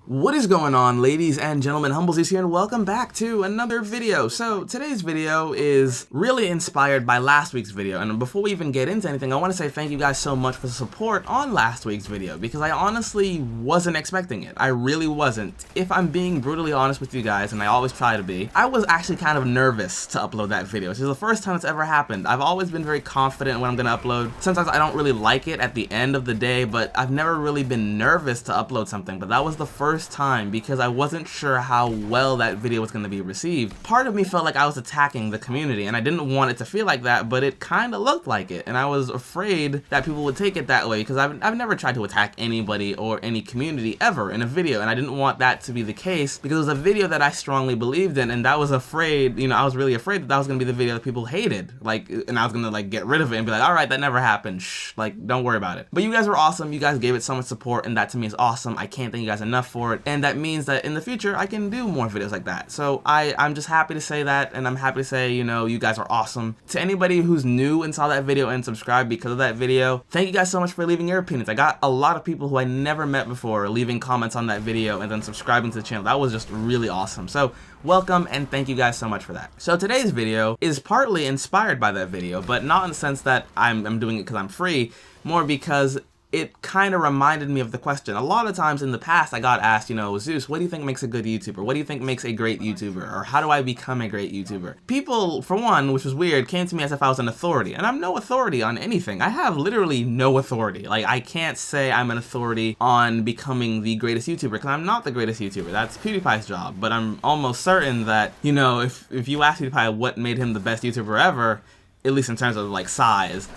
What is going on, ladies and gentlemen? HumbleZeus here, and welcome back to another video. So today's video is really inspired by last week's video, and before we even get into anything, I want to say thank you guys so much for the support on last week's video, because I honestly wasn't expecting it. I really wasn't. If I'm being brutally honest with you guys, and I always try to be, I was actually kind of nervous to upload that video. This is the first time it's ever happened. I've always been very confident when I'm going to upload. Sometimes I don't really like it at the end of the day, but I've never really been nervous to upload something, but that was the first time because I wasn't sure how well that video was going to be received. Part of me felt like I was attacking the community, and I didn't want it to feel like that, but it kind of looked like it, and I was afraid that people would take it that way because I've never tried to attack anybody or any community ever in a video, and I didn't want that to be the case because it was a video that I strongly believed in, and that was afraid, I was really afraid that that was going to be the video that people hated, and I was going to get rid of it and be like, alright, that never happened, shh, don't worry about it. But you guys were awesome, you guys gave it so much support, and that to me is awesome. I can't thank you guys enough for it. And that means that in the future, I can do more videos like that. So I'm just happy to say that, and I'm happy to say, you guys are awesome. To anybody who's new and saw that video and subscribed because of that video, thank you guys so much for leaving your opinions. I got a lot of people who I never met before leaving comments on that video and then subscribing to the channel. That was just really awesome. So welcome, and thank you guys so much for that. So today's video is partly inspired by that video, but not in the sense that I'm doing it because I'm free, more because it kind of reminded me of the question. A lot of times in the past, I got asked, Zeus, what do you think makes a good YouTuber? What do you think makes a great YouTuber? Or how do I become a great YouTuber? People, for one, which was weird, came to me as if I was an authority. And I'm no authority on anything. I have literally no authority. I can't say I'm an authority on becoming the greatest YouTuber, because I'm not the greatest YouTuber. That's PewDiePie's job. But I'm almost certain that, if you ask PewDiePie what made him the best YouTuber ever, at least in terms of size,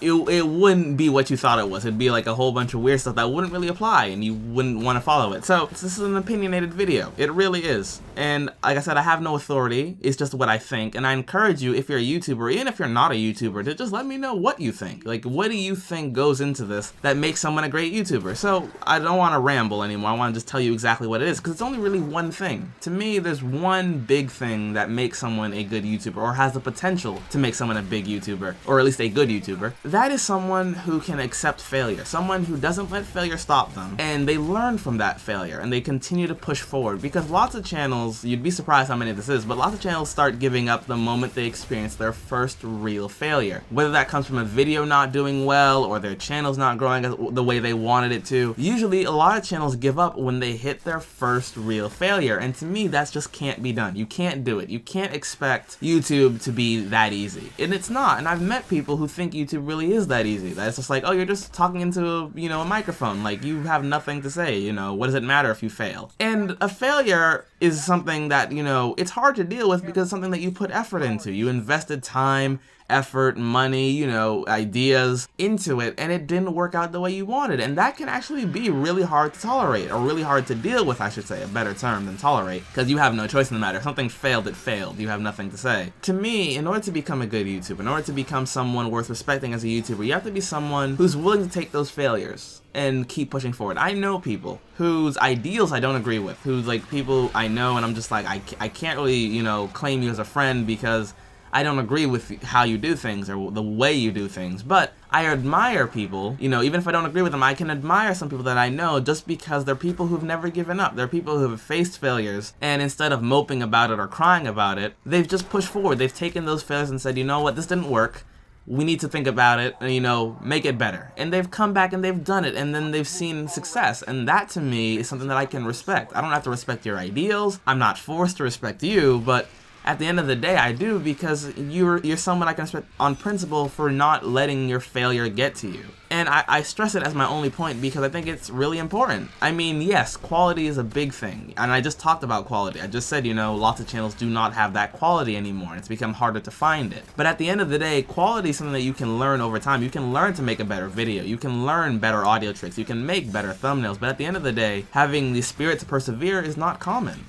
it wouldn't be what you thought it was. It'd be a whole bunch of weird stuff that wouldn't really apply, and you wouldn't want to follow it. So this is an opinionated video. It really is. And like I said, I have no authority. It's just what I think. And I encourage you, if you're a YouTuber, even if you're not a YouTuber, to just let me know what you think. What do you think goes into this that makes someone a great YouTuber? So I don't want to ramble anymore. I want to just tell you exactly what it is, because it's only really one thing. To me, there's one big thing that makes someone a good YouTuber, or has the potential to make someone a big YouTuber, or at least a good YouTuber. That is someone who can accept failure, someone who doesn't let failure stop them, and they learn from that failure, and they continue to push forward. Because lots of channels, you'd be surprised how many this is, but lots of channels start giving up the moment they experience their first real failure. Whether that comes from a video not doing well, or their channel's not growing the way they wanted it to. Usually, a lot of channels give up when they hit their first real failure, and to me, that just can't be done. You can't do it. You can't expect YouTube to be that easy. And it's not, and I've met people who think YouTube really is that easy. That's just oh, you're just talking into a microphone, you have nothing to say, what does it matter if you fail? And a failure is something that, it's hard to deal with, because it's something that you put effort into. You invested time, effort, money, ideas into it, and it didn't work out the way you wanted. And that can actually be really hard to tolerate, or really hard to deal with, I should say, a better term than tolerate, because you have no choice in the matter. If something failed, it failed. You have nothing to say. To me, in order to become a good YouTuber, in order to become someone worth respecting as a YouTuber, you have to be someone who's willing to take those failures and keep pushing forward. I know people whose ideals I don't agree with, who's people I know, and I'm just I can't really, claim you as a friend because I don't agree with how you do things or the way you do things, but I admire people, even if I don't agree with them, I can admire some people that I know just because they're people who've never given up. They're people who have faced failures, and instead of moping about it or crying about it, they've just pushed forward. They've taken those failures and said, you know what, this didn't work. We need to think about it and, make it better. And they've come back and they've done it, and then they've seen success. And that to me is something that I can respect. I don't have to respect your ideals. I'm not forced to respect you, but at the end of the day, I do, because you're someone I can respect on principle for not letting your failure get to you. And I stress it as my only point because I think it's really important. I mean, yes, quality is a big thing. And I just talked about quality. I just said, lots of channels do not have that quality anymore. It's become harder to find it. But at the end of the day, quality is something that you can learn over time. You can learn to make a better video. You can learn better audio tricks. You can make better thumbnails. But at the end of the day, having the spirit to persevere is not common.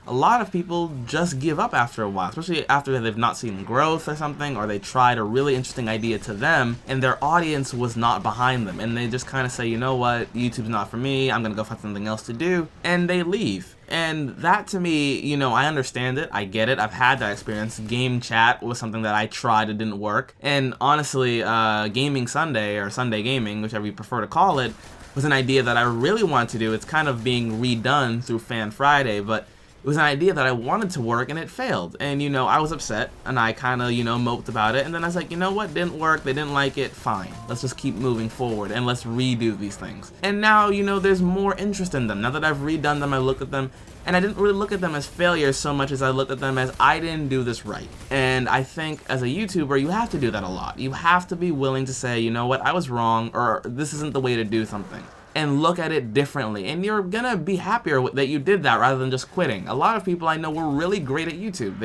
A lot of people just give up after a while, especially after they've not seen growth or something, or they tried a really interesting idea to them and their audience was not behind them, and they just kind of say, you know what, YouTube's not for me, I'm gonna go find something else to do, and they leave. And that to me, I understand it, I get it, I've had that experience. Game chat was something that I tried, it didn't work, and honestly, Gaming Sunday, or Sunday Gaming, whichever you prefer to call it, was an idea that I really wanted to do. It's kind of being redone through Fan Friday, but it was an idea that I wanted to work and it failed. And, you know, I was upset and I kind of, you know, moped about it. And then I was like, you know what, didn't work, they didn't like it, fine. Let's just keep moving forward and let's redo these things. And now, you know, there's more interest in them. Now that I've redone them, I look at them and I didn't really look at them as failures so much as I looked at them as I didn't do this right. And I think as a YouTuber, you have to do that a lot. You have to be willing to say, you know what, I was wrong, or this isn't the way to do something, and look at it differently, and you're gonna be happier that you did that rather than just quitting. A lot of people I know were really great at YouTube.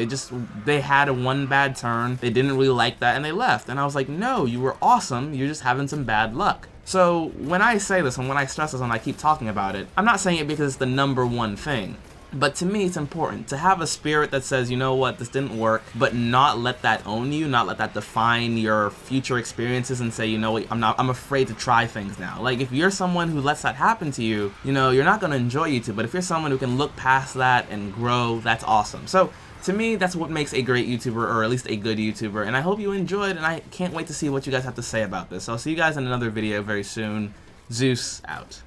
They had one bad turn, they didn't really like that, and they left. And I was like, no, you were awesome, you're just having some bad luck. So when I say this and when I stress this and I keep talking about it, I'm not saying it because it's the #1 thing. But to me, it's important to have a spirit that says, you know what, this didn't work, but not let that own you, not let that define your future experiences and say, you know what, I'm afraid to try things now. Like, if you're someone who lets that happen to you, you know, you're not gonna enjoy YouTube. But if you're someone who can look past that and grow, that's awesome. So to me, that's what makes a great YouTuber, or at least a good YouTuber. And I hope you enjoyed, and I can't wait to see what you guys have to say about this. So I'll see you guys in another video very soon. Zeus out.